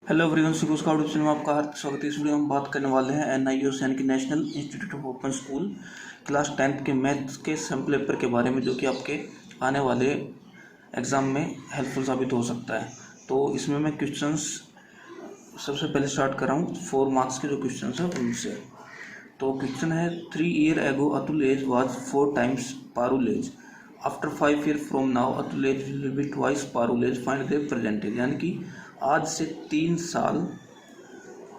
Hello everyone, सिको scout channel में आपका हार्दिक स्वागत है। इस वीडियो में हम बात करने वाले हैं NIOS यानी कि national institute of open school class 10th के मैथ्स के सैम्पल पेपर के बारे में, जो कि आपके आने वाले एग्ज़ाम में हेल्पफुल साबित हो सकता है। तो इसमें मैं क्वेश्चंस सबसे पहले स्टार्ट कर रहा हूँ 4 मार्क्स के जो क्वेश्चंस हैं उनसे। तो क्वेश्चन है 3 years ago Atul age was 4 times Parul age. After 5 years from now Atul age will be twice Parul age, find the present age. यानी कि आज से 3 साल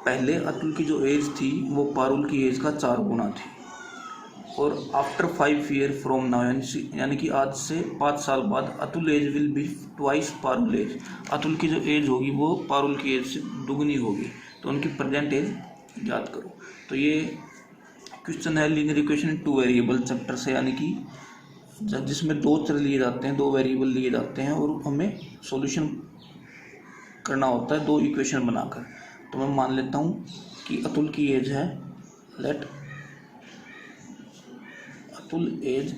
पहले अतुल की जो एज थी वो पारुल की एज का 4 गुना थी। और आफ्टर 5 years फ्रॉम नाउ यानी कि आज से 5 साल बाद Atul age will be twice Parul age. Atul की जो एज होगी वो पारुल की एज से दुगनी होगी। तो उनकी प्रेजेंट एज याद करो। तो ये क्वेश्चन है linear equation in 2 variable chapter से, यानी कि जिसमें 2 चर लिए जाते हैं, 2 वेरिएबल लिए जाते हैं और हमें सॉल्यूशन करना होता है 2 इक्वेशन बनाकर। तो मैं मान लेता हूँ कि अतुल की एज है, let Atul age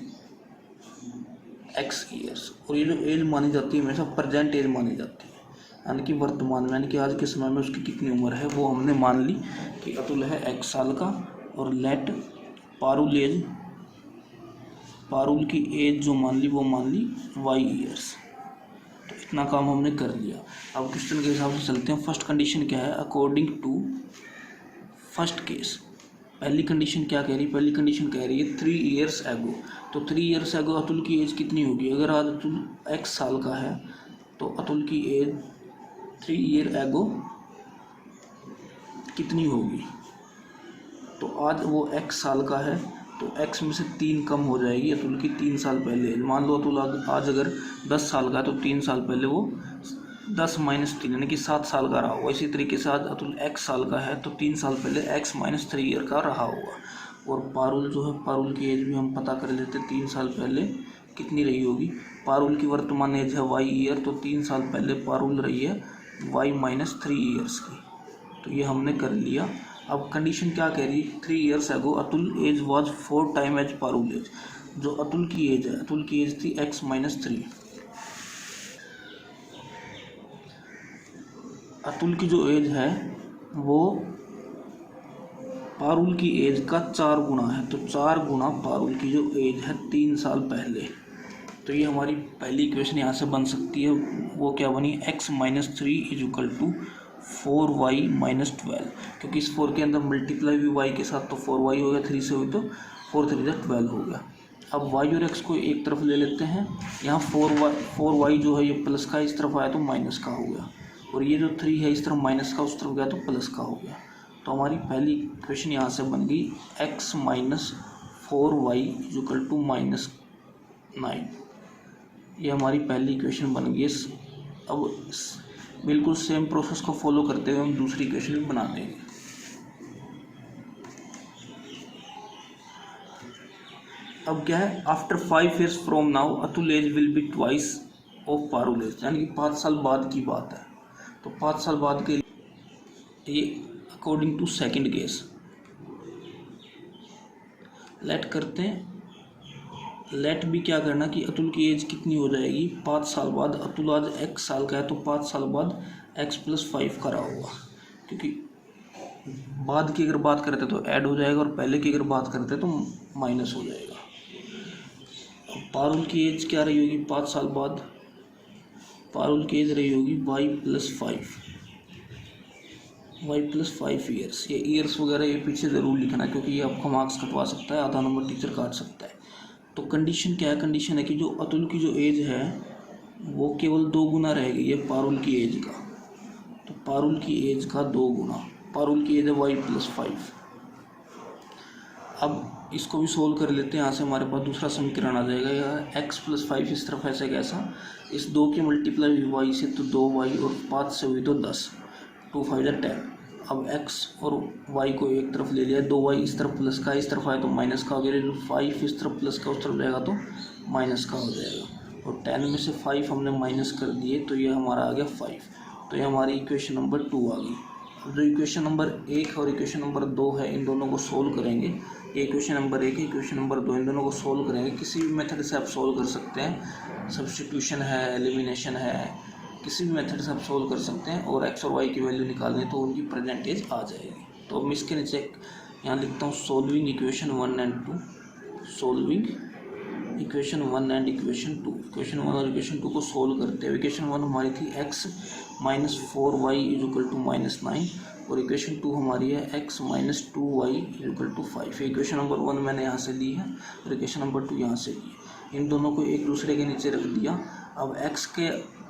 x years. और ये जो एज मानी जाती है हमेशा प्रेजेंट एज मानी जाती है, यानी कि वर्तमान में, यानी कि आज के समय में उसकी कितनी उम्र है वो हमने मान ली कि अतुल है x साल का। और लेट पारुल एज, पारुल की एज जो मान ली वो मान ली y ईयर्स। तो इतना काम हमने कर लिया। अब क्वेश्चन के हिसाब से चलते हैं। फर्स्ट कंडीशन क्या है, अकॉर्डिंग टू फर्स्ट केस। पहली कंडीशन क्या कह रही है, पहली कंडीशन कह रही है 3 years एगो। तो 3 years एगो अतुल की एज कितनी होगी। अगर आज अतुल x साल का है तो अतुल की एज 3 year एगो कितनी होगी। तो आज वो x साल का है तो x में से 3 कम हो जाएगी अतुल की 3 साल पहले। मान लो अतुल आज अगर 10 साल का है तो 3 साल पहले वो 10 - 3 यानी कि 7 साल का रहा होगा। इसी तरीके से आज अतुल x साल का है तो 3 साल पहले x - 3 ईयर का रहा होगा। और पारुल जो है, पारुल की एज भी हम पता कर लेते 3 साल पहले कितनी रही होगी। पारुल की वर्तमान एज है y ईयर, तो 3 साल पहले पारुल रही है y - 3 ईयर्स की। तो ये हमने कर लिया। अब कंडीशन क्या कह रही है, 3 years ago Atul age was 4 time age Parul age. जो अतुल की एज है, अतुल की एज थी x - 3। अतुल की जो एज है वो पारुल की एज का 4 गुना है। तो 4 गुना पारुल की जो एज है 3 साल पहले। तो ये हमारी पहली इक्वेशन यहाँ से बन सकती है। वो क्या बनी, x - 3 = 4y - 12। क्योंकि इस 4 के अंदर मल्टीप्लाई भी y के साथ, तो 4y हो गया, 3 से हुई तो 4 3 12 हो गया। अब y और x को एक तरफ ले लेते हैं। यहाँ 4y जो है ये प्लस का, इस तरफ आया तो माइनस का हो गया। और ये जो 3 है इस तरफ माइनस का, उस तरफ गया तो प्लस का हो गया। तो हमारी पहली इक्वेशन यहाँ से बन गई x - 4y = -9। ये हमारी पहली इक्वेशन बन गई। अब बिल्कुल सेम प्रोसेस को फॉलो करते हुए हम दूसरी इक्वेशन भी बना देंगे। अब क्या है, after 5 years from now Atul age will be twice of Parul age, यानी कि 5 साल बाद की बात है। तो 5 साल बाद के ये according to second case let करते हैं। लेट भी क्या करना कि अतुल की एज कितनी हो जाएगी 5 साल बाद। अतुल आज x साल का है तो 5 साल बाद x + 5 का रहा होगा। क्योंकि बाद की अगर बात करते तो ऐड हो जाएगा और पहले की अगर बात करते तो माइनस हो जाएगा। अब पारुल की एज क्या रही होगी 5 साल बाद, पारुल की एज रही होगी y + 5 ईयर्स। ये ईयर्स वगैरह ये पीछे ज़रूर लिखना, क्योंकि ये आपका मार्क्स कटवा सकता है, आधा नंबर टीचर काट सकता है। तो कंडीशन क्या है, कंडीशन है कि जो अतुल की जो एज है वो केवल 2 गुना रह गई है पारुल की एज का। तो पारुल की एज का 2 गुना, पारुल की एज है y + 5। अब इसको भी सोल्व कर लेते हैं। यहाँ से हमारे पास दूसरा समीकरण आ जाएगा। यह x + 5 इस तरफ ऐसे कैसा, इस 2 की मल्टीप्लाई हुई y से तो 2y, और 5 से हुई तो 10, 2 5 10। अब x और y को एक तरफ ले लिया, 2y इस तरफ प्लस का, इस तरफ आया तो माइनस का हो गया। 5 इस तरफ प्लस का, उस तरफ जाएगा तो माइनस का हो जाएगा। और 10 में से 5 हमने माइनस कर दिए तो ये हमारा आ गया 5। तो ये हमारी इक्वेशन नंबर 2 आ गई। अब जो इक्वेशन नंबर 1 और इक्वेशन नंबर 2 है इन दोनों को सोल्व करेंगे। ये इक्वेशन नंबर 1 है, इक्वेशन नंबर 2, इन दोनों को सोल्व करेंगे। किसी भी मेथड से आप सोल्व कर सकते हैं, सब्स्टिट्यूशन है, एलिमिनेशन है, किसी भी मेथड से आप सोल्व कर सकते हैं और एक्स और वाई की वैल्यू निकालनी तो उनकी प्रेजेंट एज आ जाएगी। तो अब मैं इसके नीचे यहाँ लिखता हूँ solving equation 1 and 2, solving equation 1 and equation 2। Equation 1 और इक्वेशन 2 को सोल्व करते हैं। इक्वेशन 1 हमारी थी x minus 4y is equal to -9 और इक्वेशन 2 हमारी है x minus 2y is equal to 5। Equation number 1 मैंने यहाँ से ली है और इक्वेशन नंबर 2 यहाँ से ली है। इन दोनों को एक दूसरे के नीचे रख दिया। अब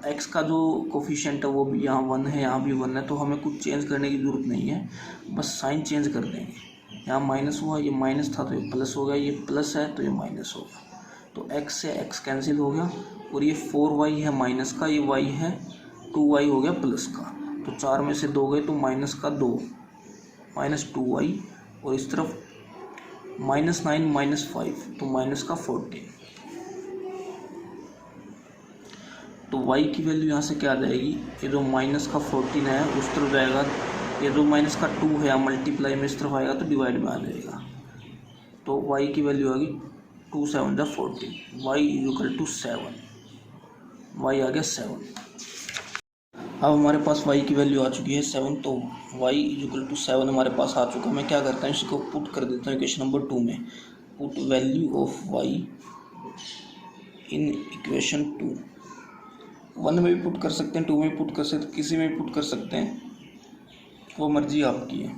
x का जो कोफिशिएंट है वो भी यहाँ 1 है, यहाँ भी 1 है, तो हमें कुछ चेंज करने की ज़रूरत नहीं है, बस साइन चेंज कर देंगे। यहाँ माइनस हुआ, ये माइनस था तो ये प्लस हो गया, ये प्लस है तो ये माइनस हो गया। तो x से x कैंसिल हो गया और ये 4y है माइनस का, ये y है 2y हो गया प्लस का। तो 4 में से 2 गए तो माइनस का 2 माइनस 2y और इस तरफ -9 माइनस 5 तो माइनस का 14। तो y की वैल्यू यहाँ से क्या आ जाएगी, ये जो माइनस का 14 है उस तरफ जाएगा, ये जो माइनस का 2 है मल्टीप्लाई में इस तरफ आएगा तो डिवाइड में आ जाएगा। तो y की वैल्यू आ गई 2 7 जा 14, y is equal to 7, y आ गया 7। अब हमारे पास y की वैल्यू आ चुकी है 7, तो y इज इक्वल टू 7 हमारे पास आ चुका। मैं क्या करता हूँ, इसको पुट कर देता हूँ इक्वेशन नंबर 2 में। Put value of y in equation 2। 1 में भी पुट कर सकते हैं, 2 में भी पुट कर सकते हैं, किसी में भी पुट कर सकते हैं, वो मर्जी आपकी है।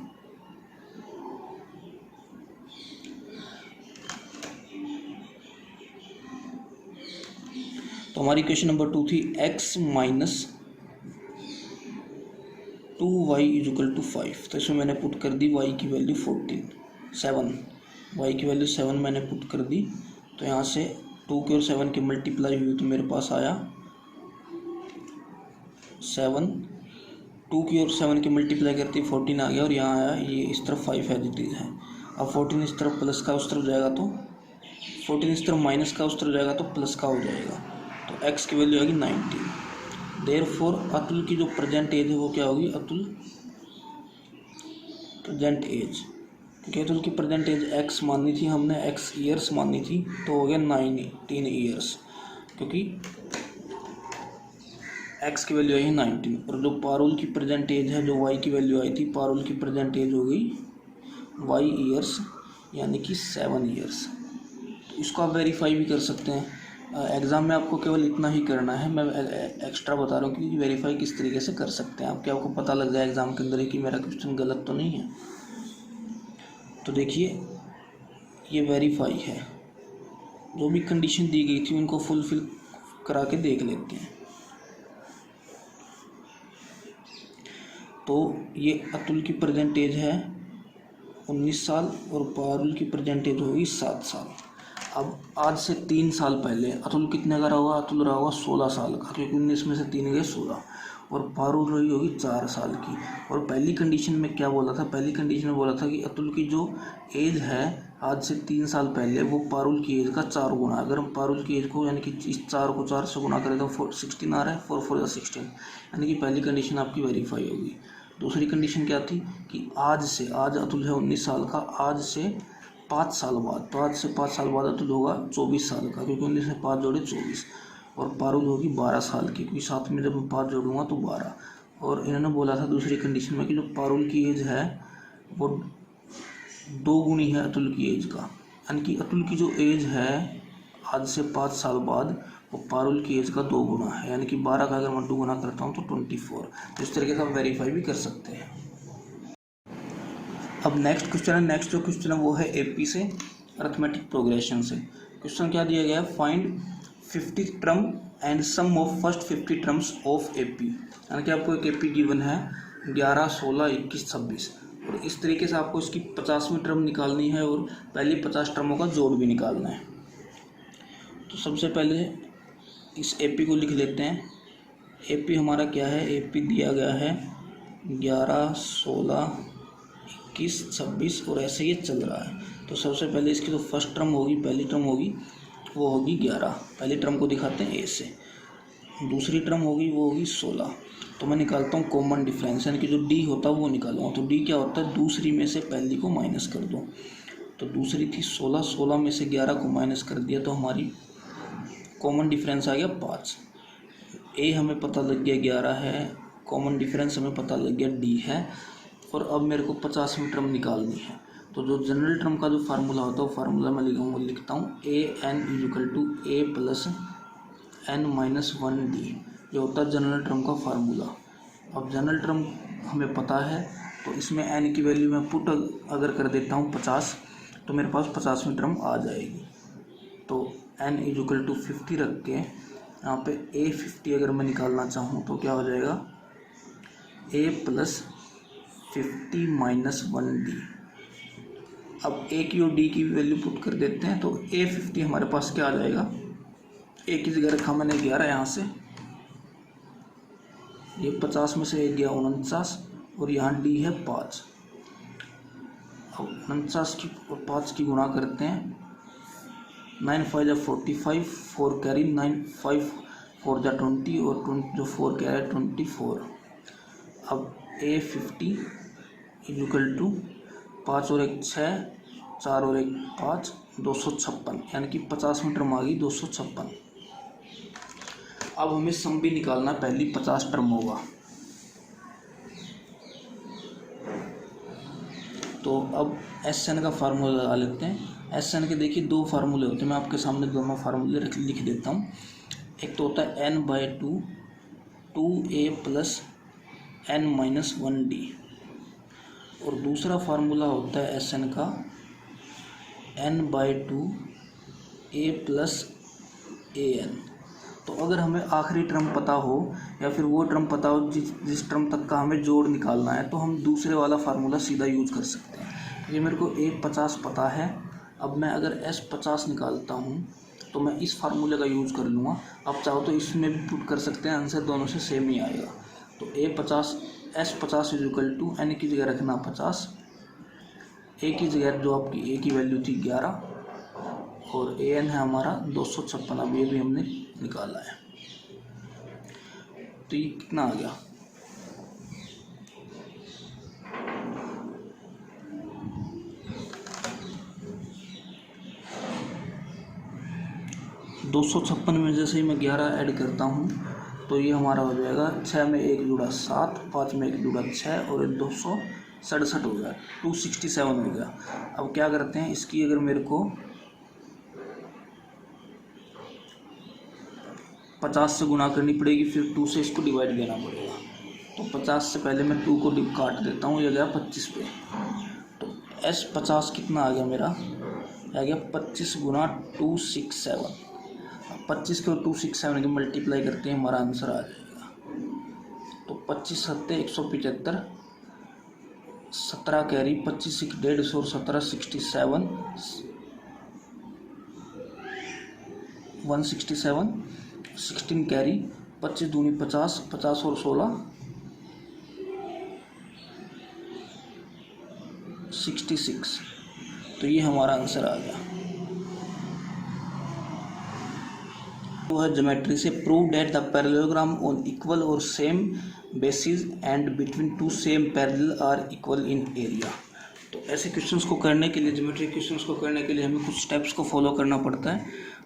तो हमारी इक्वेशन नंबर 2 थी x minus 2y is equal to 5। तो इसमें मैंने पुट कर दी y की वैल्यू 7, y की वैल्यू 7 मैंने पुट कर दी। तो यहाँ से 2 के और 7 की मल्टीप्लाई हुई तो मेरे पास आया 7, 2 की और 7 की मल्टीप्लाई करती 14 आ गया और यहाँ आया, ये इस तरफ 5 एडिटिव है। अब 14 इस तरफ प्लस का उस तरफ जाएगा तो 14 इस तरफ माइनस का उस तरफ जाएगा तो प्लस का हो जाएगा। तो x की वैल्यू आएगी 19। देयरफॉर अतुल की जो प्रेजेंट एज है वो क्या होगी, अतुल प्रेजेंट एज, क्योंकि अतुल की प्रेजेंट एज x माननी थी हमने, x ईयर्स माननी थी, तो हो गया 19 ईयर्स, क्योंकि x की वैल्यू आई है 19। और जो पारुल की प्रेजेंट एज है, जो y की वैल्यू आई थी, पारुल की प्रेजेंट एज हो गई y ईयर्स यानी कि 7 ईयर्स। तो इसको आप वेरीफाई भी कर सकते हैं। एग्ज़ाम में आपको केवल इतना ही करना है, मैं एक्स्ट्रा बता रहा हूँ कि वेरीफाई किस तरीके से कर सकते हैं आप, क्या आपको पता लग जाए एग्ज़ाम के अंदर ही कि मेरा क्वेश्चन गलत तो नहीं है। तो देखिए ये वेरीफाई है, जो भी कंडीशन दी गई थी उनको फुलफिल करा के देख लेते हैं। तो ये अतुल की प्रेजेंट एज है 19 साल और पारुल की प्रेजेंट एज होगी 7 साल। अब आज से 3 साल पहले अतुल कितने का रहा होगा, अतुल रहा होगा 16 साल का, क्योंकि 19 में से 3 गए 16, और पारुल रही होगी 4 साल की। और पहली कंडीशन में क्या बोला था, पहली कंडीशन में बोला था कि अतुल की जो एज है आज से 3 साल पहले वो पारुल की एज का 4 गुना। अगर हम पारुल की एज को यानी कि इस 4 को 4 से गुना करें तो 16 आ रहा है, 4 4 16, यानी कि पहली कंडीशन आपकी वेरीफाई होगी। दूसरी कंडीशन क्या थी कि आज अतुल है 19 साल का, आज से 5 साल बाद, तो आज से 5 साल बाद अतुल होगा 24 साल का, क्योंकि 19 में 5 जोड़े 24, और पारुल होगी 12 साल की, क्योंकि साथ में जब मैं 5 जोड़ूंगा तो 12। और इन्होंने बोला था दूसरी कंडीशन में कि जो पारुल की एज है वो 2 गुनी है अतुल की एज का, यानी कि अतुल की जो एज है आज से 5 साल बाद वो पारुल की एज का 2 गुना है, यानी कि 12 का अगर मैं 2 गुना करता हूँ तो 24। तो इस तरीके से आप वेरीफाई भी कर सकते हैं। अब नेक्स्ट क्वेश्चन है, नेक्स्ट जो क्वेश्चन है वो है एपी से, अरिथमेटिक प्रोग्रेशन से। क्वेश्चन क्या दिया गया है, find 50 term and sum of first 50 terms of AP, यानी कि आपको एक एपी गिवन है 11, 16, 21, 26, और इस तरीके से आपको इसकी 50वीं टर्म निकालनी है और पहली 50 टर्मों का जोड़ भी निकालना है। तो सबसे पहले इस एपी को लिख लेते हैं। एपी हमारा क्या है, एपी दिया गया है 11, 16, 21, 26 और ऐसे ये चल रहा है। तो सबसे पहले इसकी जो फर्स्ट टर्म होगी, पहली टर्म होगी वो होगी 11, पहली टर्म को दिखाते हैं ए से। दूसरी टर्म होगी वो होगी 16। तो मैं निकालता हूँ कॉमन डिफरेंस, यानी कि जो डी होता है वो निकालूंगा। तो डी क्या होता है, दूसरी में से पहली को माइनस कर दो। तो दूसरी थी 16, 16 में से 11 को माइनस कर दिया तो हमारी कॉमन डिफरेंस आ गया 5। ए हमें पता लग गया 11 है, कॉमन डिफरेंस हमें पता लग गया डी है, और अब मेरे को 50वीं टर्म निकालनी है। तो जो जनरल टर्म का जो फार्मूला होता है वो फार्मूला मैं लिखता हूँ an=n-1d, ये होता है जनरल टर्म का फार्मूला। अब जनरल टर्म हमें पता है तो इसमें n की वैल्यू मैं पुट अगर कर देता हूँ 50, तो मेरे पास 50वीं टर्म आ जाएगी। तो n=50 रख के यहाँ पे a50 अगर मैं निकालना चाहूँ तो क्या हो जाएगा, a+50 - 1d। अब a की और d की वैल्यू पुट कर देते हैं तो a50 हमारे पास क्या आ जाएगा, a की जगह रखा मैंने 11 यहाँ से, ये 50 में से 1 गया 49, और यहाँ d है 5। अब 49 की और 5 की गुणा करते हैं, 9 × 5 = 45, 4 कैरी, 9 5 4 = 20, और 20 जो 4 कैरी 24। अब a50 = 5 और 1 6, 4 और 1 5, 256, यानी कि 50वीं टर्म आ गई 256। अब हमें सम भी निकालना, पहली 50 टर्म होगा। तो अब SN का फार्मूला लगा लेते हैं। SN के देखिए 2 फार्मूले होते हैं, मैं आपके सामने दोनों फार्मूले लिख देता हूँ। एक तो होता है n/2 2a + n-1d, और दूसरा फार्मूला होता है SN का n/2 a + an। तो अगर हमें आखिरी टर्म पता हो या फिर वो टर्म पता हो जिस टर्म तक का हमें जोड़ निकालना है, तो हम दूसरे वाला फार्मूला सीधा यूज़ कर सकते हैं। ये मेरे को a50 पता है, अब मैं अगर s50 निकालता हूँ तो मैं इस फार्मूले का यूज़ कर लूँगा। आप चाहो तो इसमें भी पुट कर सकते हैं, आंसर दोनों से सेम ही आएगा। तो s50 = n की जगह रखना 50, a की जगह जो आपकी a की वैल्यू थी 11, और an है हमारा 256। अब ये भी हमने निकाला है, तो ये कितना आ गया, में जैसे ही मैं 11 ऐड करता हूँ तो ये हमारा हो जाएगा 6 में 1 जुड़ा 7, 5 में 1 जुड़ा 6, और 267 हो गया, 267 हो गया। अब क्या करते हैं, इसकी अगर मेरे को 50 से गुणा करनी पड़ेगी, फिर 2 से इसको डिवाइड देना पड़ेगा। तो 50 से पहले मैं 2 को काट देता हूँ, ये गया 25 पे। तो s50 कितना आ गया मेरा, आ गया 25 × 267। 25 को 267 की मल्टीप्लाई करते हैं, हमारा आंसर आ जाएगा। तो 25 × 7 = 175, 17 कैरी, 25 × 150 और 17 67, 167, 16 कैरी, 25 दूनी 50, 50 और 16 66। तो ये हमारा आंसर आ गया। वो है ज्योमेट्री से prove that the parallelogram on equal और same bases and between two same parallel are equal in area. तो ऐसे क्वेश्चंस को करने के लिए, ज्योमेट्री क्वेश्चंस को करने के लिए हमें कुछ स्टेप्स को फॉलो करना पड़ता है।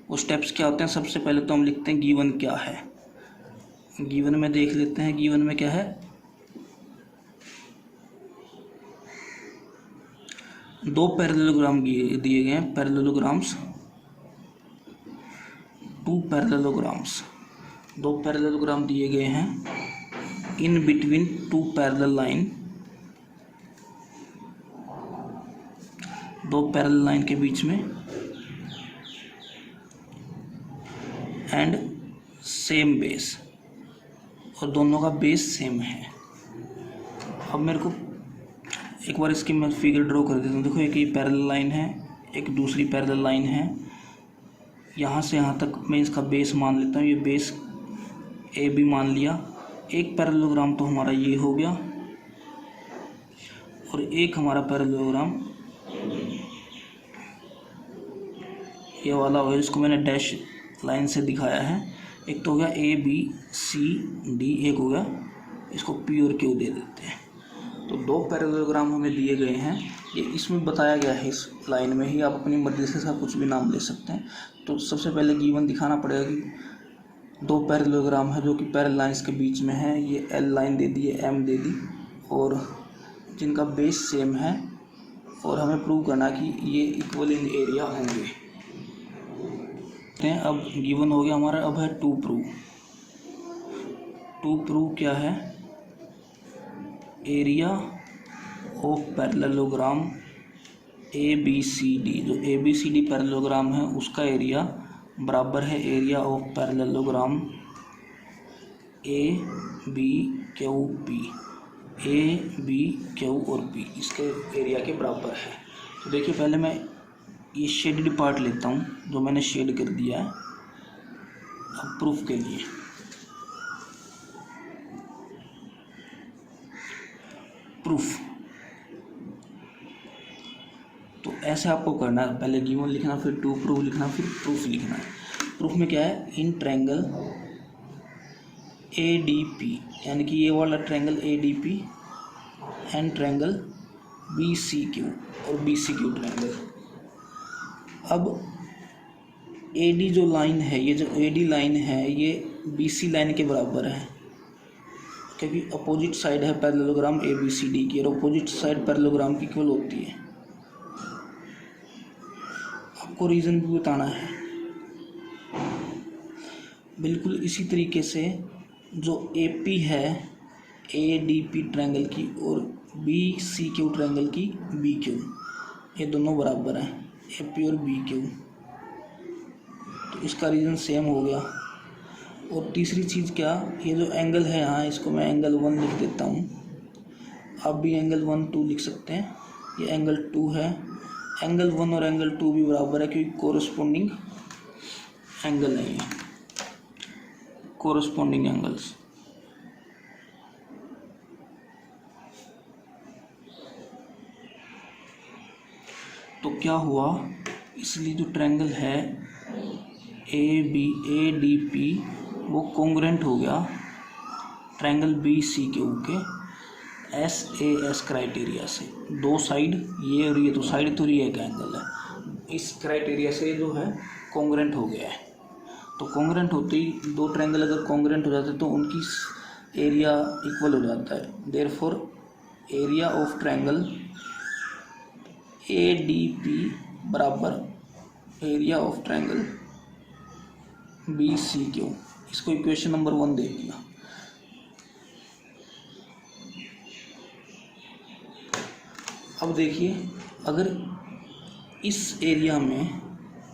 वो स्टेप्स क्या होते हैं, सबसे पहले तो हम लिखते हैं गिवन क्या है। गिवन में देख लेते हैं, गिवन में क्या है, दो पैरेललोग्राम दिए गए हैं, पैरेललोग्राम्स, 2 पैरेललोग्राम्स, 2 पैरेललोग्राम दिए गए हैं। In between 2 parallel line, 2 parallel line के बीच में, एंड सेम बेस, और दोनों का बेस सेम है। अब मेरे को एक बार इसकी मैं फिगर ड्रॉ कर देता हूँ। देखो, एक ये पैरेलल लाइन है, एक दूसरी पैरेलल लाइन है, यहाँ से यहाँ तक मैं इसका बेस मान लेता हूँ, ये बेस ए भी मान लिया। एक पैरेललोग्राम तो हमारा ये हो गया, और एक हमारा पैरेललोग्राम ये वाला हो गया, जिसको मैंने डैश लाइन से दिखाया है। एक तो हो गया ABCD, एक हो गया, इसको P और Q दे देते हैं। तो 2 पैरेललोग्राम हमें दिए गए हैं, ये इसमें बताया गया है, इस लाइन में ही। आप अपनी मर्जी से कुछ भी नाम ले सकते हैं। तो सबसे पहले गिवन दिखाना पड़ेगा कि दो पैरेललोग्राम है जो कि पैरेलल लाइंस के बीच में है, ये एल लाइन दे दी, ये एम दे दी, और जिनका बेस सेम है, और हमें प्रूव करना कि ये इक्वल इन एरिया होंगे। अब गिवन हो गया हमारा। अब है टू प्रूव। टू प्रूव क्या है? Area of parallelogram A B C D, जो A B C D parallelogram है उसका एरिया बराबर है area of parallelogram A B Q P. A B Q और पी इसके एरिया के बराबर है। तो देखिए पहले मैं ये शेडेड पार्ट लेता हूँ जो मैंने शेड कर दिया है अब प्रूफ के लिए। प्रूफ तो ऐसे आपको करना है, पहले गिवन लिखना, फिर टू प्रूफ लिखना, फिर प्रूफ लिखना है। प्रूफ में क्या है? In triangle A D P, यानी कि ये वाला triangle A D P and triangle B C Q और बी सी क्यू ट्रायंगल। अब ए डी जो लाइन है, ये जो ए डी लाइन है ये बी सी लाइन के बराबर है, क्योंकि अपोजिट साइड है parallelogram A B C D की, और अपोजिट साइड पैरेललोग्राम की इक्वल होती है। आपको रीज़न भी बताना है। बिल्कुल इसी तरीके से जो ए पी है ए डी पी ट्रायंगल की और बी सी क्यू ट्रायंगल की बी क्यू, ये दोनों बराबर हैं, ए पी और बी क्यू, तो इसका रीज़न सेम हो गया। और तीसरी चीज़ क्या, ये जो एंगल है यहाँ, इसको मैं एंगल 1 लिख देता हूँ, आप भी एंगल 1 2 लिख सकते हैं। ये एंगल 2 है, एंगल 1 और एंगल 2 भी बराबर है क्योंकि कोरस्पोंडिंग एंगल है, ये कोरस्पोंडिंग एंगल्स। तो क्या हुआ, इसलिए जो ट्रायंगल है ए डी पी वो कॉन्ग्रुएंट हो गया ट्रायंगल बी सी क्यू के एस ए एस क्राइटेरिया से। दो साइड ये और ये, तो साइड तो ये एक एंगल है, इस क्राइटेरिया से जो है कॉन्ग्रुएंट हो गया है। तो कॉन्ग्रुएंट होते ही दो ट्रायंगल अगर कॉन्ग्रुएंट हो जाते तो उनकी एरिया इक्वल हो जाता है। Therefore area of triangle A D P बराबर area of triangle B C Q. इसको इक्वेशन नंबर 1 दे दिया। अब देखिए, अगर इस एरिया में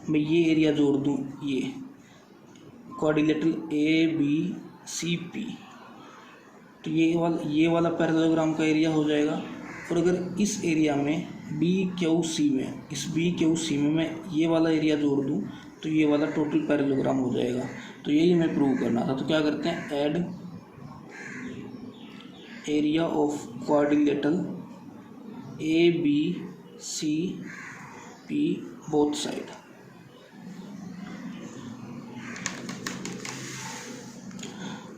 मैं ये एरिया जोड़ दूँ, ये quadrilateral A B C P, तो ये वाला पैरेललोग्राम का एरिया हो जाएगा। और अगर इस एरिया में बी क्यू सी में, इस बी क्यू सी में मैं ये वाला एरिया जोड़ दूँ तो ये वाला टोटल पैरेललोग्राम हो जाएगा। तो यही हमें प्रूव करना था। तो क्या करते हैं, add area of quadrilateral A B C P both side.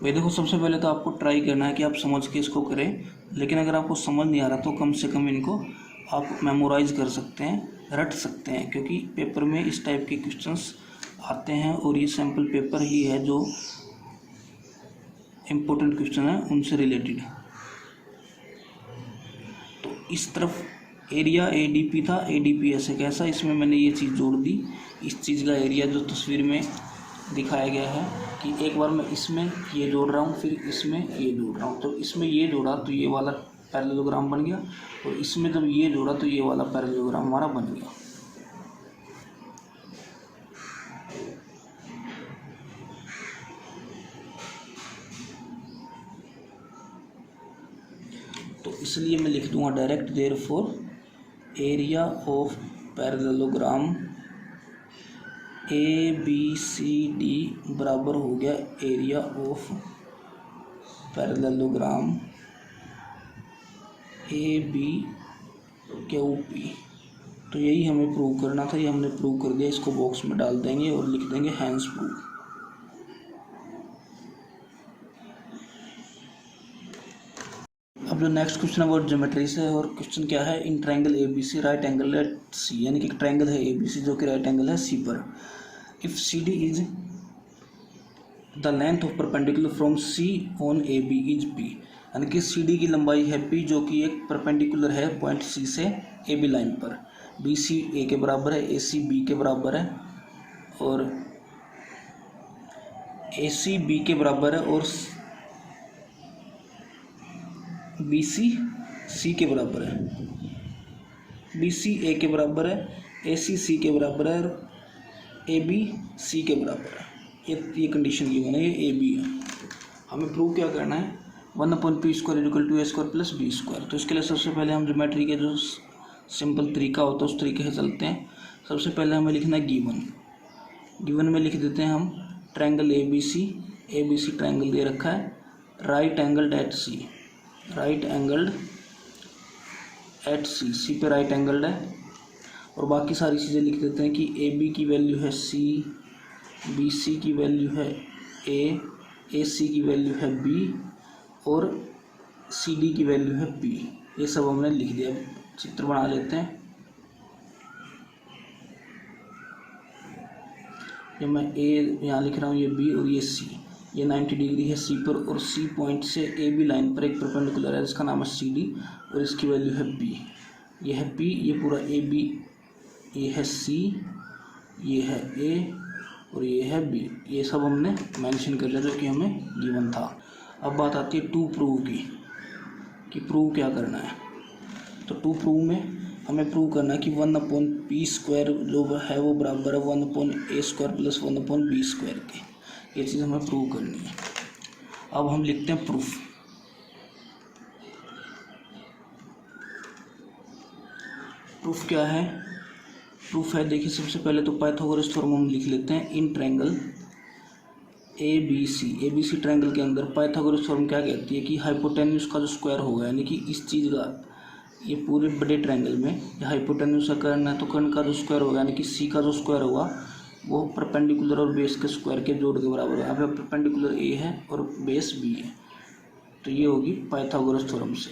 भाई देखो, सबसे पहले तो आपको ट्राई करना है कि आप समझ के इसको करें, लेकिन अगर आपको समझ नहीं आ रहा तो कम से कम इनको आप मेमोराइज कर सकते हैं, रट सकते हैं, क्योंकि पेपर में इस टाइप के क्वेश्चंस आते हैं और ये सैम्पल पेपर ही है जो इम्पोर्टेंट क्वेश्चन है उनसे रिलेटेड। तो इस तरफ एरिया ए डी पी था, ए डी पी ऐसे कैसा, इसमें मैंने ये चीज़ जोड़ दी। इस चीज़ का एरिया जो तस्वीर में दिखाया गया है कि एक बार मैं इसमें ये जोड़ रहा हूँ, फिर इसमें ये जोड़ रहा हूँ, तो इसमें ये जोड़ा तो ये वाला पैरेललोग्राम बन गया, और इसमें जब ये जोड़ा तो ये वाला पैरेललोग्राम हमारा बन गया। तो इसलिए मैं लिख दूंगा direct, therefore area of parallelogram A B C D बराबर हो गया area of parallelogram A B Q P. तो यही हमें प्रूव करना था, ये हमने प्रूव कर दिया। इसको बॉक्स में डाल देंगे और लिख देंगे हैंस प्रूव। अब जो नेक्स्ट क्वेश्चन है वो ज्योमेट्री से है, और क्वेश्चन क्या है, in triangle A B C right angle at C, यानी कि एक ट्रायंगल है ए बी सी जो कि राइट एंगल है सी पर। If C D is the length of perpendicular from C on A B is P, यानी कि सी डी की लंबाई है पी, जो कि एक परपेंडिकुलर है पॉइंट सी से ए बी लाइन पर। बी सी ए के बराबर है, ए सी बी के बराबर है, और ए सी बी के बराबर है, और बी सी के बराबर है, बी सी ए के बराबर है, ए सी के बराबर है, और ए बी सी के बराबर है। ये कंडीशन गिवन है, ये ए बी है। हमें प्रूव क्या करना है, 1/p² = a² + b²। तो इसके लिए सबसे पहले हम ज्योमेट्री के जो सिंपल तरीका होता है उस तरीके से चलते हैं। सबसे पहले हमें लिखना है गिवन में लिख देते हैं हम triangle A B C triangle दे रखा है, राइट एंगल्ड एट सी पे राइट एंगल्ड है, और बाकी सारी चीज़ें लिख देते हैं कि ए बी की वैल्यू है सी, बी सी की वैल्यू है ए सी की वैल्यू है बी, और सी डी की वैल्यू है पी। ये सब हमने लिख दिया। चित्र बना लेते हैं। ये मैं ए यहाँ लिख रहा हूँ, ये बी और ये सी। ये 90 डिग्री है सी पर, और सी पॉइंट से ए बी लाइन पर एक परपेंडिकुलर है जिसका नाम है सी डी, और इसकी वैल्यू है बी। ये है पी, ये पूरा ए बी, ये है सी, ये है ए, और ये है बी। ये सब हमने मेंशन कर लिया जो कि हमें गिवन था। अब बात आती है टू प्रूव की, कि प्रूव क्या करना है। तो टू प्रूव में हमें प्रूव करना है कि 1/p² जो है वो बराबर है 1/a² + 1/b² के। ये चीज़ हमें प्रूव करनी है। अब हम लिखते हैं प्रूफ। प्रूफ क्या है? प्रूफ है, देखिए सबसे पहले तो पाइथागोरस थ्योरम हम लिख लेते हैं। In triangle A B C triangle के अंदर पाइथागोरस थ्योरम क्या कहती है कि हाइपोटेन्यूज का जो स्क्वायर होगा, यानी कि इस चीज़ का, ये पूरे बड़े ट्रायंगल में हाइपोटेन्यूज का कर्ण है तो कर्ण का जो स्क्वायर होगा, यानी कि सी का जो स्क्वायर होगा वो परपेंडिकुलर और बेस के स्क्वायर के जोड़ के बराबर है। यहाँ पे परपेंडिकुलर ए है और बेस बी है, तो ये होगी पाइथागोरस थ्योरम से।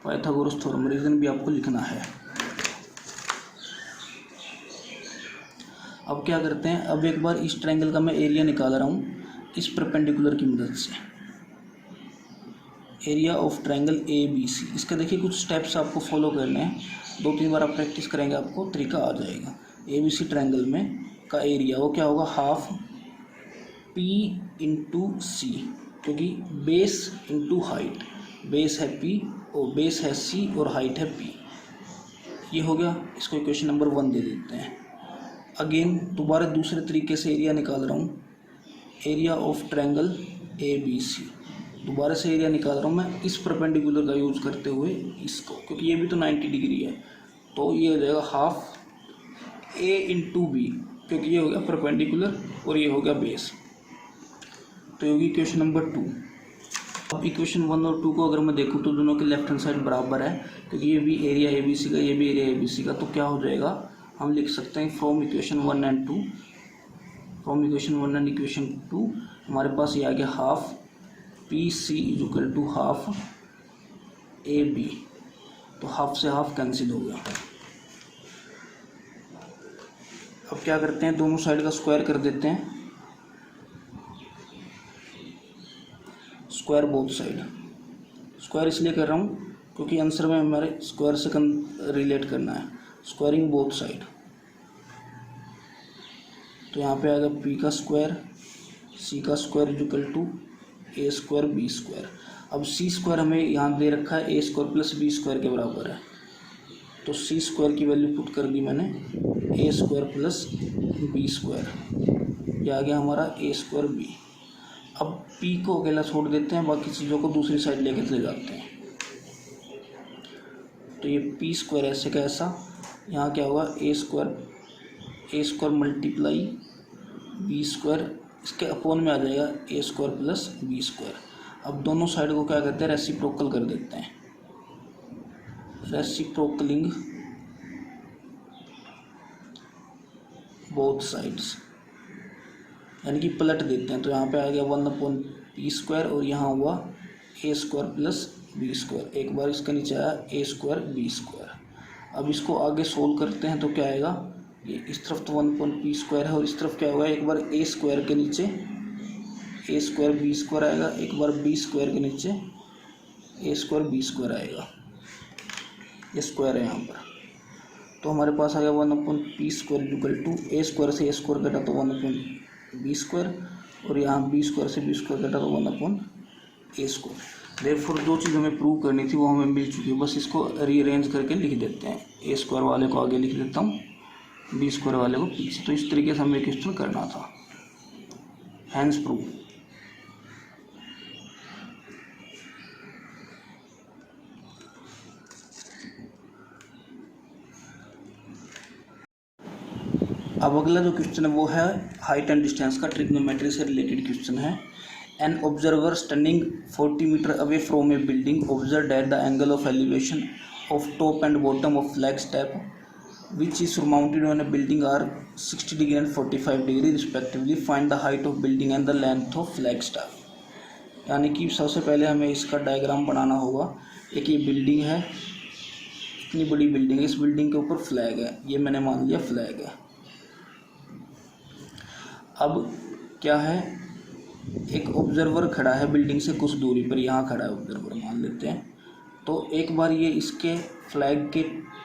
पाइथागोरस थ्योरम रीजन भी आपको लिखना है। अब क्या करते हैं, अब एक बार इस ट्रायंगल का मैं एरिया निकाल रहा हूँ इस परपेंडिकुलर की मदद से। Area of triangle A B C, इसका देखिए कुछ स्टेप्स आपको फॉलो करने हैं। 2-3 बार आप प्रैक्टिस करेंगे आपको तरीका आ जाएगा। ए बी सी ट्रायंगल में का एरिया वो क्या होगा, हाफ पी इंटू सी, क्योंकि बेस इंटू हाइट, बेस है पी और बेस है सी और हाइट है पी। ये हो गया, इसको इक्वेशन नंबर 1 दे देते हैं। अगेन दोबारा दूसरे तरीके से एरिया निकाल रहा हूँ, area of triangle A B C. दोबारा से एरिया निकाल रहा हूँ मैं इस परपेंडिकुलर का यूज़ करते हुए इसको, क्योंकि ये भी तो 90 डिग्री है, तो ये हो जाएगा हाफ ए इंटू बी, क्योंकि ये हो गया परपेंडिकुलर और ये हो गया बेस। तो ये होगी इक्वेशन नंबर 2। अब इक्वेशन 1 और 2 को अगर मैं देखूँ तो दोनों के लेफ्ट हैंड साइड बराबर है, क्योंकि ये भी एरिया ए बी सी का, ये भी एरिया ए बी सी का। तो क्या हो जाएगा, हम लिख सकते हैं from equation 1 and 2, from equation 1 and equation 2 हमारे पास ये आ गया half P C equal to half A B. तो हाफ से हाफ कैंसिल हो गया। अब क्या करते हैं, दोनों साइड का स्क्वायर कर देते हैं, स्क्वायर बोथ साइड। स्क्वायर इसलिए कर रहा हूँ क्योंकि आंसर में हमारे स्क्वायर से रिलेट करना है, स्क्वायरिंग बोथ साइड। तो यहाँ पे आएगा पी का स्क्वायर सी का square equal to a² b²। अब c² हमें यहाँ दे रखा है a² + b² के बराबर है, तो c² की वैल्यू पुट कर दी मैंने, a² + b²। ये आ गया हमारा a² b। अब p को अकेला छोड़ देते हैं, बाकी चीज़ों को दूसरी साइड लेके चले जाते हैं। तो ये p² ऐसे का ऐसा, यहाँ क्या होगा a² × b², इसके अपोन में आ जाएगा a² + b²। अब दोनों साइड को क्या करते हैं, रेसिप्रोकल कर देते हैं, रेसिप्रोकलिंग बोथ साइड्स, यानी कि पलट देते हैं। तो यहाँ पे आ गया 1/p² और यहाँ हुआ a² + b²। एक बार इसके नीचे आया a² b²। अब इसको आगे सोल्व करते हैं तो क्या आएगा, ये इस तरफ तो 1/p² है और इस तरफ क्या होगा, एक बार a स्क्वायर के नीचे a² b² आएगा, एक बार b² के नीचे a² b² आएगा, ये स्क्वायर है यहाँ पर। तो हमारे पास आ गया 1/p² = a² से a² कटा तो 1/b² और यहाँ b² से b² कटा तो 1/a²। देयरफॉर जो चीज़ हमें प्रूव करनी थी वो हमें मिल चुकी है, बस इसको रीअरेंज करके लिख देते हैं। a² वाले को आगे लिख देता हूँ, b² वाले को पीछे। तो इस तरीके से हमें क्वेश्चन करना था, हैंस प्रूव। अब अगला जो क्वेश्चन है वो है हाइट एंड डिस्टेंस का, ट्रिग्नोमेट्री से रिलेटेड क्वेश्चन है। An observer standing 40 meter away from a building observe that the angle of elevation of top and bottom of flag step which is surmounted on a building are 60 degree and 45 degree respectively. Find the height of building and the length of flag staff. यानी कि सबसे पहले हमें इसका diagram बनाना होगा। एक ये building है, इतनी बड़ी बिल्डिंग है, इस बिल्डिंग के ऊपर फ्लैग है, ये मैंने मान लिया फ्लैग है। अब क्या है, एक ऑब्जर्वर खड़ा है बिल्डिंग से कुछ दूरी पर, यहाँ खड़ा है ऑब्जर्वर मान लेते हैं। तो एक बार ये इसके फ्लैग के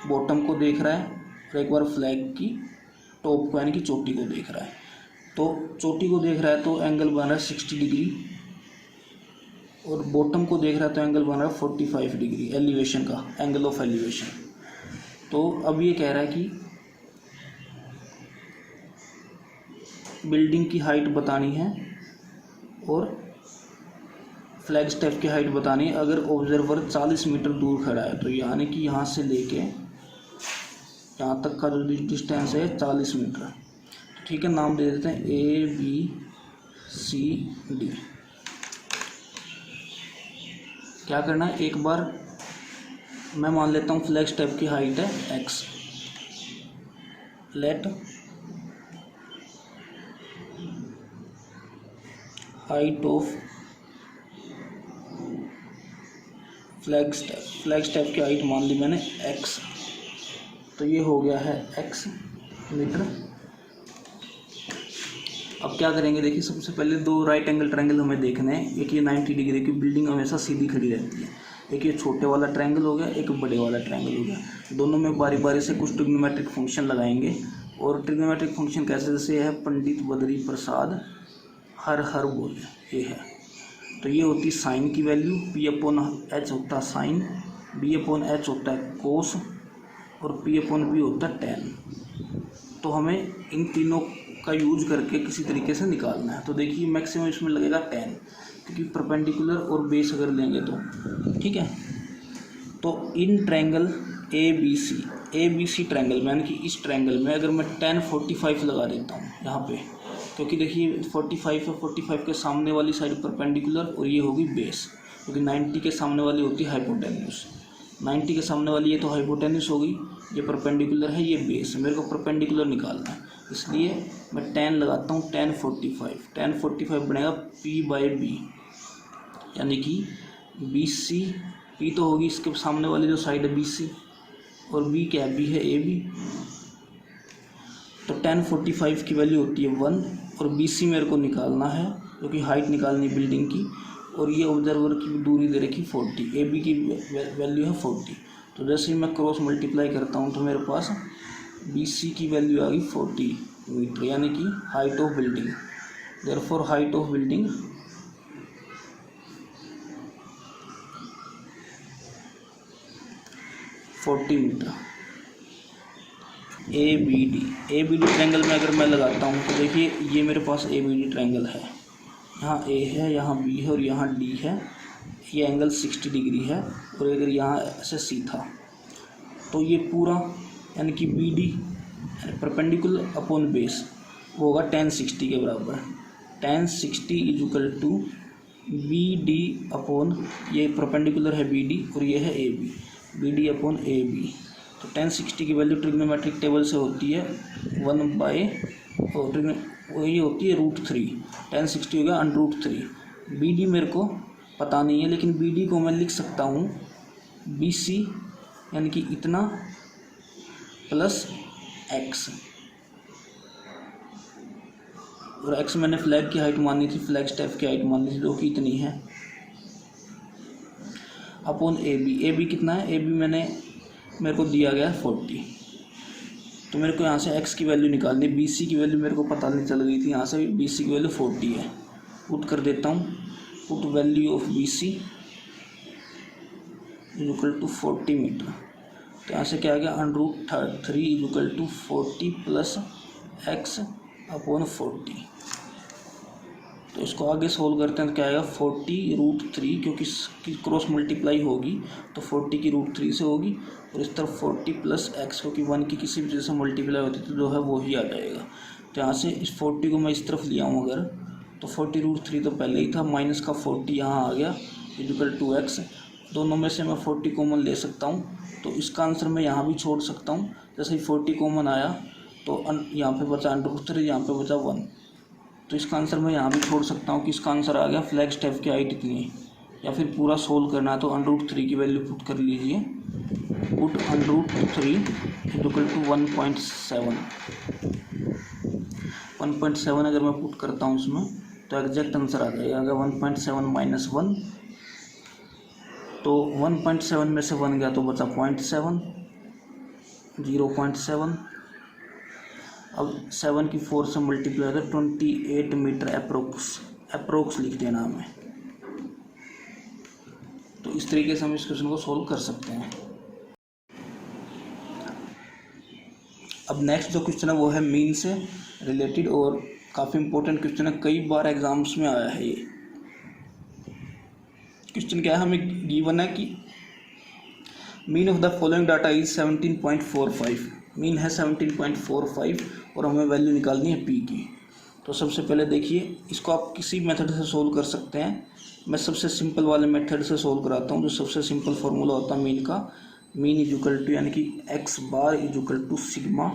बॉटम को देख रहा है और एक बार फ्लैग की टॉप को यानी कि चोटी को देख रहा है। तो चोटी को देख रहा है तो एंगल बन रहा है 60 डिग्री और बॉटम को देख रहा है तो एंगल बन रहा है 45 डिग्री, एलिवेशन का एंगल ऑफ एलिवेशन। तो अब ये कह रहा है कि बिल्डिंग की हाइट बतानी है और फ्लैग स्टेप की हाइट बतानी है। अगर ऑब्जर्वर 40 मीटर दूर खड़ा है तो यानी कि यहाँ से लेके यहाँ तक का जो डिस्टेंस है 40 मीटर। तो ठीक है, नाम दे देते हैं ABCD। क्या करना है, एक बार मैं मान लेता हूँ फ्लैग स्टेप की हाइट है x। Let height of flag step की हाइट मान ली मैंने x। तो ये हो गया है x मीटर। अब क्या करेंगे, देखिए सबसे पहले दो राइट एंगल ट्रायंगल हमें देखने हैं। एक ये 90 डिग्री की बिल्डिंग हमेशा सीधी खड़ी रहती है, एक ये छोटे वाला ट्रायंगल हो गया, एक बड़े वाला ट्रायंगल हो गया। दोनों में बारी बारी से कुछ ट्रिग्नोमेट्रिक फंक्शन लगाएंगे। और ट्रिग्नोमेट्रिक फंक्शन कैसे, जैसे है पंडित बद्री प्रसाद हर हर बोले, ये है। तो ये होती साइन की वैल्यू, P/H होता साइन, B/H होता है कोस और P/B होता है टेन। तो हमें इन तीनों का यूज करके किसी तरीके से निकालना है। तो देखिए मैक्सिमम इसमें लगेगा 10, क्योंकि परपेंडिकुलर और बेस अगर लेंगे तो ठीक है। तो इन ट्रायंगल ABC ट्रायंगल में यानी कि इस ट्रायंगल में अगर मैं 10 45 लगा देता हूँ यहाँ पे, क्योंकि देखिए 45 है, 45 के सामने वाली साइड परपेंडिकुलर और ये होगी बेस, क्योंकि 90 के सामने वाली होती है हाइपोटेन्यूस। 90 के सामने वाली ये तो हाइपोटेन्यूस होगी, ये परपेंडिकुलर है, ये बेस है। मेरे को परपेंडिकुलर निकालना है, इसलिए मैं 10 लगाता हूँ। 10 45 बनेगा P/B, यानी कि BC। P तो होगी इसके सामने वाली जो साइड है BC, और B क्या है, B है AB। तो 10 45 की वैल्यू होती है 1 और BC मेरे को निकालना है, क्योंकि हाइट निकालनी बिल्डिंग की। और ये ऑब्जर्वर की दूरी दे रखी 40, AB की वैल्यू है 40। तो जैसे ही मैं क्रॉस मल्टीप्लाई करता हूँ तो मेरे पास BC की वैल्यू आ गई 40 मीटर, यानी कि height of building. Therefore height of building meter. ABD triangle में अगर मैं लगाता हूँ तो देखिए ये मेरे पास ABD ट्रायंगल है, यहाँ A है, यहाँ B है और यहाँ D है। ये एंगल 60 डिग्री है और अगर यहाँ ऐसे C था तो ये पूरा यानी कि BD परपेंडिकुलर अपॉन बेस वो होगा 1060 के बराबर। 1060 = BD अपॉन, ये परपेंडिकुलर है BD और ये है AB, BD अपॉन AB। तो 1060 की वैल्यू ट्रिग्नोमेट्रिक टेबल से होती है 1/, ये होती है √3। 1060 हो गया √3। BD मेरे को पता नहीं है, लेकिन BD को मैं लिख सकता हूँ BC यानी कि इतना प्लस x। और एक्स मैंने फ्लैग की हाइट मानी थी, फ्लैग स्टेप की हाइट मानी थी जो कि इतनी है, अपॉन ए बी कितना है, ए बी मेरे को दिया गया 40। तो मेरे को यहाँ से x की वैल्यू निकालनी, बी सी की वैल्यू मेरे को पता नहीं चल गई थी, यहाँ से बी सी की वैल्यू 40 है। पुट कर देता हूँ, put value of B C equal to 40 meter. तो यहाँ से क्या आ गया, √3 equal to 40 plus x upon 40। तो इसको आगे सोल्व करते हैं तो क्या आएगा, 40√3, क्योंकि क्रॉस मल्टीप्लाई होगी तो 40 की √3 से होगी, और इस तरफ 40 प्लस x, क्योंकि 1 की किसी भी चीज़ से मल्टीप्लाई होती है तो जो है वो ही आ जाएगा। तो यहाँ से इस 40 को मैं इस तरफ लिया हूँ अगर, तो 40√3 तो पहले ही था, माइनस का 40 यहाँ आ गया इक्वल टू x। दोनों में से मैं 40 कॉमन ले सकता हूँ, तो इसका आंसर मैं यहाँ भी छोड़ सकता हूँ। जैसे ही 40 कॉमन आया तो यहाँ पे बचा √3, यहाँ पे बचा 1, तो इसका आंसर मैं यहाँ भी छोड़ सकता हूँ कि इसका आंसर आ गया फ्लैग स्टेप की हाइट इतनी है। या फिर पूरा सोल्व करना है तो √3 की वैल्यू पुट कर लीजिए, पुट √3 इक्वल टू 1.7 अगर मैं पुट करता हूँ उसमें तो एग्जैक्ट आंसर आ जाएगा। अगर 1.7 माइनस 1, तो 1.7 में से 1 गया तो बचा 0.7, 0.7। अब 7 की 4 से मल्टीप्लाई कर 28 मीटर अप्रोक्स लिख देना हमें। तो इस तरीके से हम इस क्वेश्चन को सोल्व कर सकते हैं। अब नेक्स्ट जो क्वेश्चन है वो है मीन से रिलेटेड, और काफ़ी इंपॉर्टेंट क्वेश्चन है, कई बार एग्जाम्स में आया है ये क्वेश्चन। क्या है, हमें गिवन है कि mean of the following data is 17.45, mean है 17.45 और हमें वैल्यू निकालनी है पी की। तो सबसे पहले देखिए, इसको आप किसी मेथड से सोल्व कर सकते हैं। मैं सबसे सिंपल वाले मेथड से सोल्व कराता हूँ, जो सबसे सिंपल फार्मूला होता है मीन का। मीन इज इक्वल टू यानी कि x bar is equal to sigma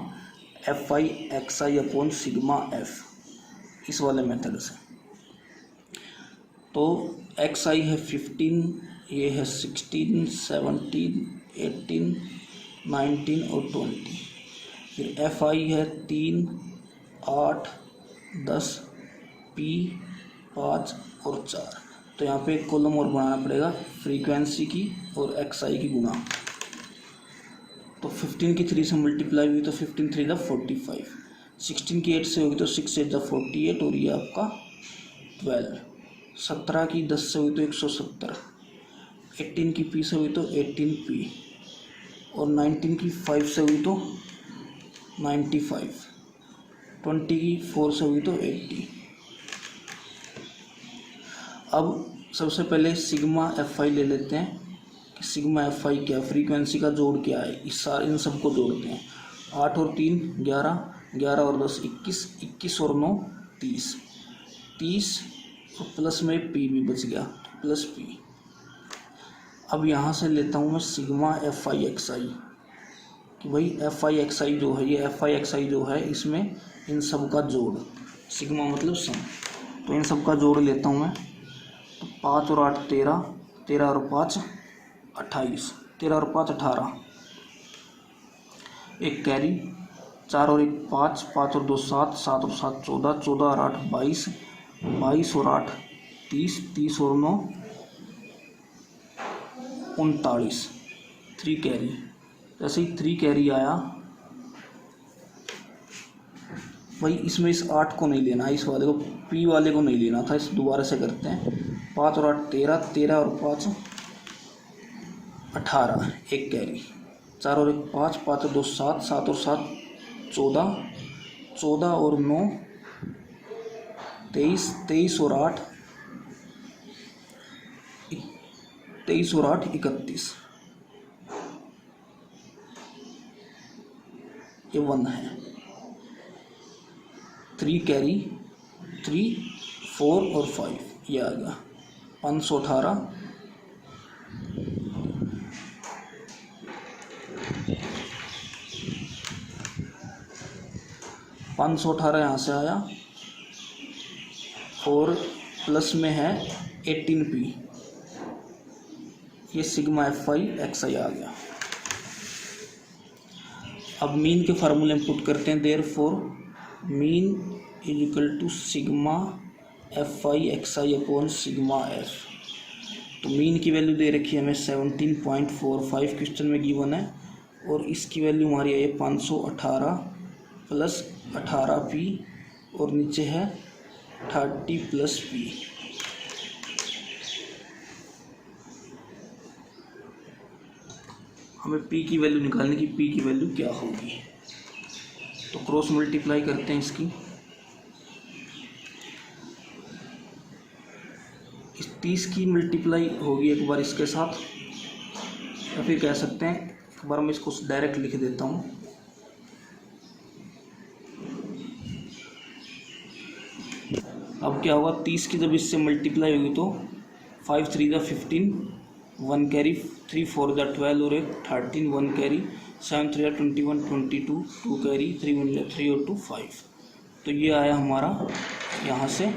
f i x i upon sigma f, इस वाले मेथड से। तो एक्स आई है 15, ये है 16, 17, 18, 19 और 20। फिर एफ आई है 3, 8, 10, पी 5 और 4। तो यहाँ पे एक कॉलम और बनाना पड़ेगा फ्रीक्वेंसी की और एक्स आई की गुणा। तो 15 की 3 से मल्टीप्लाई हुई तो 15 3 45, 16 की 8 से होगी तो 6 8 48 और ये आपका 12, 17 की 10 से हुई तो 170, 18 की पी से हुई तो 18 पी, और 19 की 5 से हुई तो 95, 20 की 4 से हुई तो 80। अब सबसे पहले सिग्मा एफ आई ले लेते हैं कि सिग्मा एफ आई क्या, फ्रीक्वेंसी का जोड़ क्या है, इन सबको जोड़ते हैं। 8 और 3 11, 11 और 10 21, 21 और 9 30, 30 और प्लस में पी भी बच गया तो प्लस पी। अब यहाँ से लेता हूँ मैं सिग्मा एफ आई एक्स आई, कि भाई एफ आई एक्स आई जो है, ये एफ आई एक्स आई जो है इसमें इन सब का जोड़, सिग्मा मतलब सम, तो इन सब का जोड़ लेता हूँ मैं। तो 5 और 8 13, 13 और 5 28, 13 और 5 18, एक कैरी, 4 और 1 5, 5 और 2 7, 7 और 7 14, 14 और 8 22, 22 और 8 30, 30 और 9 39, 3 कैरी। जैसे ही 3 कैरी आया, भाई इसमें इस 8 को नहीं लेना, इस वाले को पी वाले को नहीं लेना था, इस दोबारा से करते हैं। 5 और 8 13, 13 और 5 18, एक कैरी, 4 और 1 5, 5 और 2 7, 7 और 7 14, 14 और 9 23, 23 और 8 23 और 8 31, ये 1 है। 3 कैरी, 3 4 और 5, ये आ गया 518। 518 यहाँ से आया और प्लस में है 18p, ये sigma f i x i आ गया। अब मीन के फार्मूले में पुट करते हैं, therefore mean is equal to sigma f i x i upon sigma f. तो मीन की वैल्यू दे रखी है हमें 17.45 क्वेश्चन में गिवन है, और इसकी वैल्यू हमारी है 518 प्लस 18p, और नीचे है 30 प्लस p। हमें p की वैल्यू निकालने की, p की वैल्यू क्या होगी। तो क्रॉस मल्टीप्लाई करते हैं इसकी। इस 30 की मल्टीप्लाई होगी एक बार इसके साथ, या फिर कह सकते हैं एक बार मैं इसको डायरेक्ट लिख देता हूँ। अब क्या होगा, 30 की जब इससे मल्टीप्लाई होगी तो 5 3 ज़ा 15, 1 कैरी, 3 4 ज़ा 12 और एक 13, 1 कैरी, 7 3 ज़ा 21, 22, 2 कैरी, 3 1 ज़ा 3 और 2 5। तो ये आया हमारा यहाँ से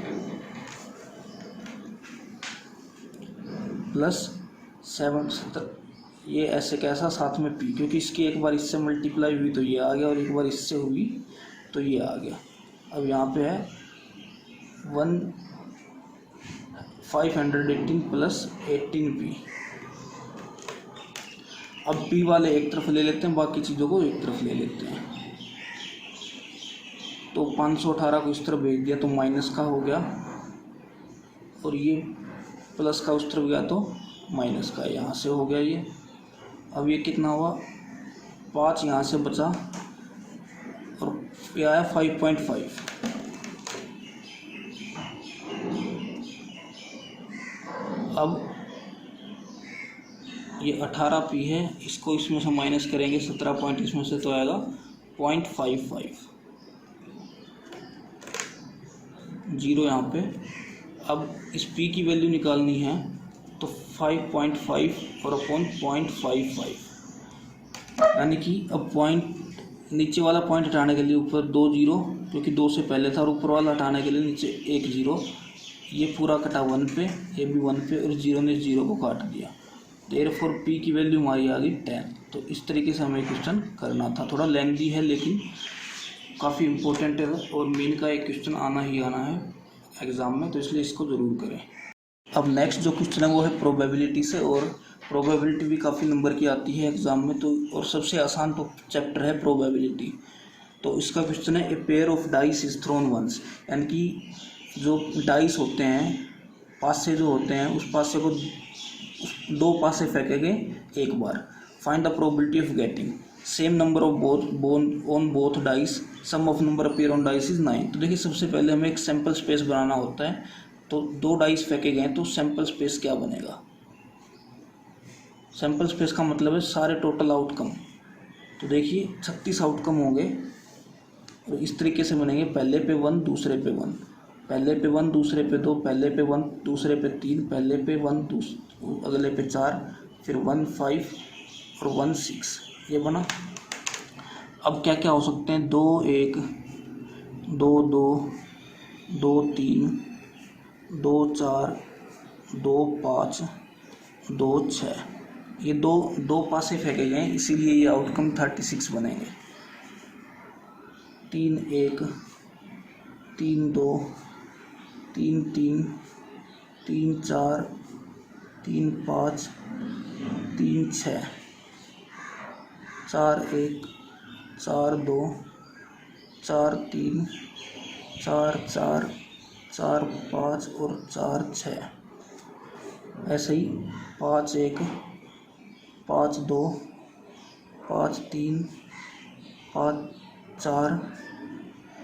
प्लस 7, ये ऐसे कैसा साथ में p, क्योंकि इसकी एक बार इससे मल्टीप्लाई हुई तो ये आ गया, और एक बार इससे हुई तो ये आ गया। अब यहाँ पे है 518 प्लस 18p। अब p वाले एक तरफ ले लेते हैं, बाकी चीज़ों को एक तरफ ले लेते हैं। तो 518 को इस तरफ भेज दिया तो माइनस का हो गया, और ये प्लस का उस तरफ गया तो माइनस का, यहाँ से हो गया ये। अब ये कितना हुआ, 5 यहाँ से बचा, और ये आया 5.5। अब ये 18p है, इसको इसमें से माइनस करेंगे 17 पॉइंट इसमें से, तो आएगा 0.55, 0 यहाँ पे। अब इस p की वैल्यू निकालनी है, तो 5.5 और अपॉन 0.55, यानी कि अब पॉइंट, नीचे वाला पॉइंट हटाने के लिए ऊपर 2 0, क्योंकि 2 से पहले था, और ऊपर वाला हटाने के लिए नीचे 1 0। ये पूरा कटा 1 पे, ये भी 1 पे, और 0 ने 0 को काट दिया। देयरफॉर p की वैल्यू हमारी आ गई 10। तो इस तरीके से हमें क्वेश्चन करना था। थोड़ा लेंथी है लेकिन काफ़ी इम्पोर्टेंट है, और मेन का एक क्वेश्चन आना ही आना है एग्ज़ाम में, तो इसलिए इसको ज़रूर करें। अब नेक्स्ट जो क्वेश्चन है वो है प्रोबेबिलिटी से, और प्रोबेबिलिटी भी काफ़ी नंबर की आती है एग्ज़ाम में, तो और सबसे आसान तो चैप्टर है प्रोबेबिलिटी। तो इसका क्वेश्चन है, a pair of dice is thrown once, यानी कि जो डाइस होते हैं, पासे जो होते हैं, उस पासे को 2 पासे फेंके गए एक बार। Find the probability of getting same number of both on both dice, sum of number appear on dice is 9। तो देखिए सबसे पहले हमें एक सैम्पल स्पेस बनाना होता है। तो 2 डाइस फेंके गए तो सैम्पल स्पेस क्या बनेगा, सैम्पल स्पेस का मतलब है सारे टोटल आउटकम। तो देखिए 36 आउटकम होंगे, और इस तरीके से बनेंगे, पहले पे 1 दूसरे पे 1, पहले पे 1 दूसरे पे 2, पहले पे 1 दूसरे पे 3, पहले पे 1 अगले पे 4, फिर 1 5 और 1 6, ये बना। अब क्या क्या हो सकते हैं, 2 1 2 2 2 3 2 4 2 5 2 6, ये दो पासे फेंके गए, इसीलिए ये आउटकम 36 बनेंगे। 3 1 3 2 3 3 3 4 3 5 3 6 4 1 4 2 4 3 4 4 4 5 और 4 6, ऐसे ही 5 1 5 2 5 3 5 4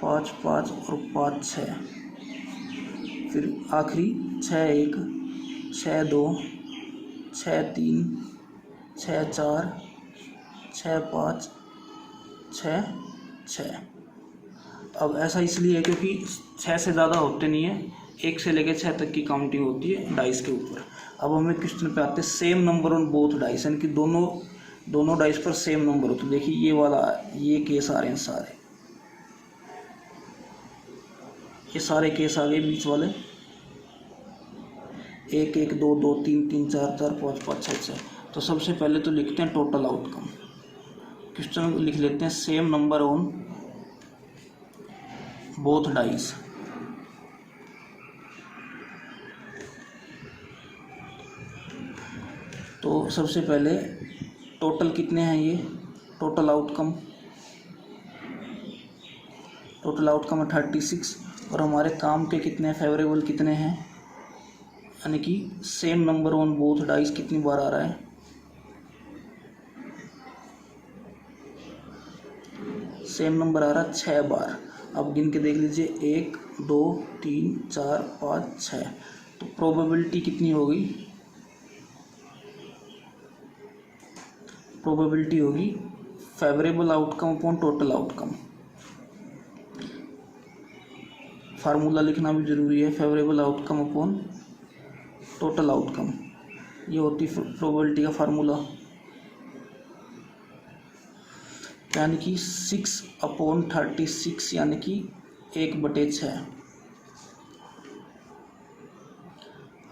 5 5 और 5 6, फिर आखिरी 6 1 6 2 6 3 6 4 6 5 6 6। अब ऐसा इसलिए है क्योंकि 6 से ज़्यादा होते नहीं है, 1 से लेकर 6 तक की काउंटिंग होती है डाइस के ऊपर। अब हमें क्वेश्चन पे आते हैं, same number on both dice, यानी कि दोनों डाइस पर सेम नंबर हो। तो देखिए ये वाला, ये केस आ रहे हैं सारे, ये सारे केस आ गए बीच वाले, 1 1 2 2 3 3 4 4 5 5 6 6। तो सबसे पहले तो लिखते हैं टोटल आउटकम, क्वेश्चन लिख लेते हैं, same number on both dice. तो सबसे पहले टोटल कितने हैं, ये टोटल आउटकम है 36 और हमारे काम के कितने फेवरेबल कितने हैं, यानी कि same number on both dice कितनी बार आ रहा है, सेम नंबर आ रहा है 6 बार। अब गिन के देख लीजिए 1 2 3 4 5 6। तो प्रोबेबिलिटी कितनी होगी, प्रोबेबिलिटी होगी favourable outcome upon total outcome. Formula लिखना भी जरूरी है, favourable outcome upon total outcome, ये होती प्रोबेबिलिटी का फार्मूला, यानी कि 6/36 यानी कि 1/6।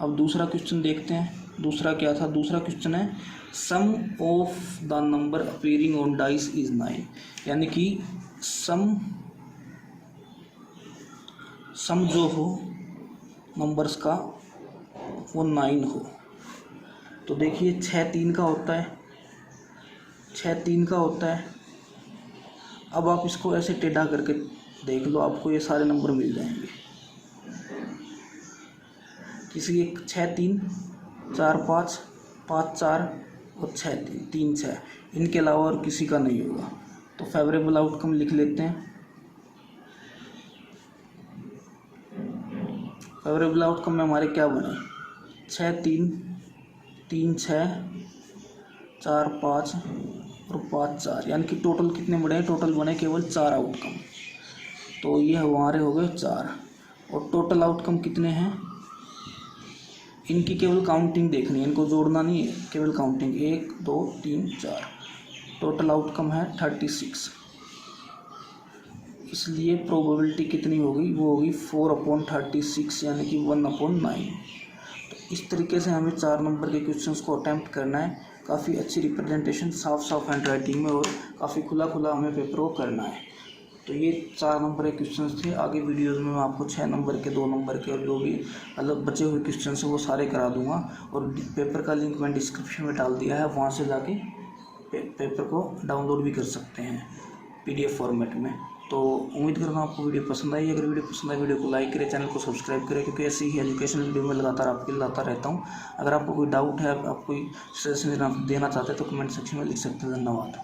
अब दूसरा क्वेश्चन देखते हैं, दूसरा क्या था, दूसरा क्वेश्चन है sum of the number appearing on dice is 9, यानी कि सम जो हो नंबर्स का वो 9 हो। तो देखिए 6 3 का होता है, 6 3 का होता है। अब आप इसको ऐसे टेढ़ा करके देख लो, आपको ये सारे नंबर मिल जाएंगे। किसी एक 6 3 4 5 5 4 और 6 3 3 6, इनके अलावा और किसी का नहीं होगा। तो फेवरेबल आउटकम लिख लेते हैं। फेवरेबल आउटकम में हमारे क्या बने, 6 3 3 6 4 5 और 5 4, यानी कि टोटल कितने बने, टोटल बने केवल 4 आउटकम। तो ये हमारे हो गए 4। और टोटल आउटकम कितने हैं, इनकी केवल काउंटिंग देखनी है, इनको जोड़ना नहीं है, केवल काउंटिंग 1 2 3 4। टोटल आउटकम है 36, इसलिए प्रोबेबिलिटी कितनी होगी, वो होगी 4/36 यानी कि 1/9। तो इस तरीके से हमें 4 नंबर के क्वेश्चंस को अटैम्प्ट करना है। काफ़ी अच्छी रिप्रेजेंटेशन, साफ हैंड राइटिंग में, और काफ़ी खुला हमें पेपर को करना है। तो ये 4 नंबर के क्वेश्चंस थे। आगे वीडियोज़ में मैं आपको 6 नंबर के, 2 नंबर के और जो भी मतलब बचे हुए क्वेश्चन हैं वो सारे करा दूंगा। और पेपर का लिंक मैंने डिस्क्रिप्शन में डाल दिया है, वहाँ से जाके पेपर को डाउनलोड भी कर सकते हैं PDF फॉर्मेट में। तो उम्मीद करता हूँ आपको वीडियो पसंद आई। अगर वीडियो पसंद आई, वीडियो को लाइक करें, चैनल को सब्सक्राइब करें, क्योंकि ऐसी ही एजुकेशनल वीडियो में लगातार आपके लिए लाता रहता हूँ। अगर आपको कोई डाउट है, आप कोई सजेशन देना चाहते हैं तो कमेंट सेक्शन में लिख सकते हैं। धन्यवाद।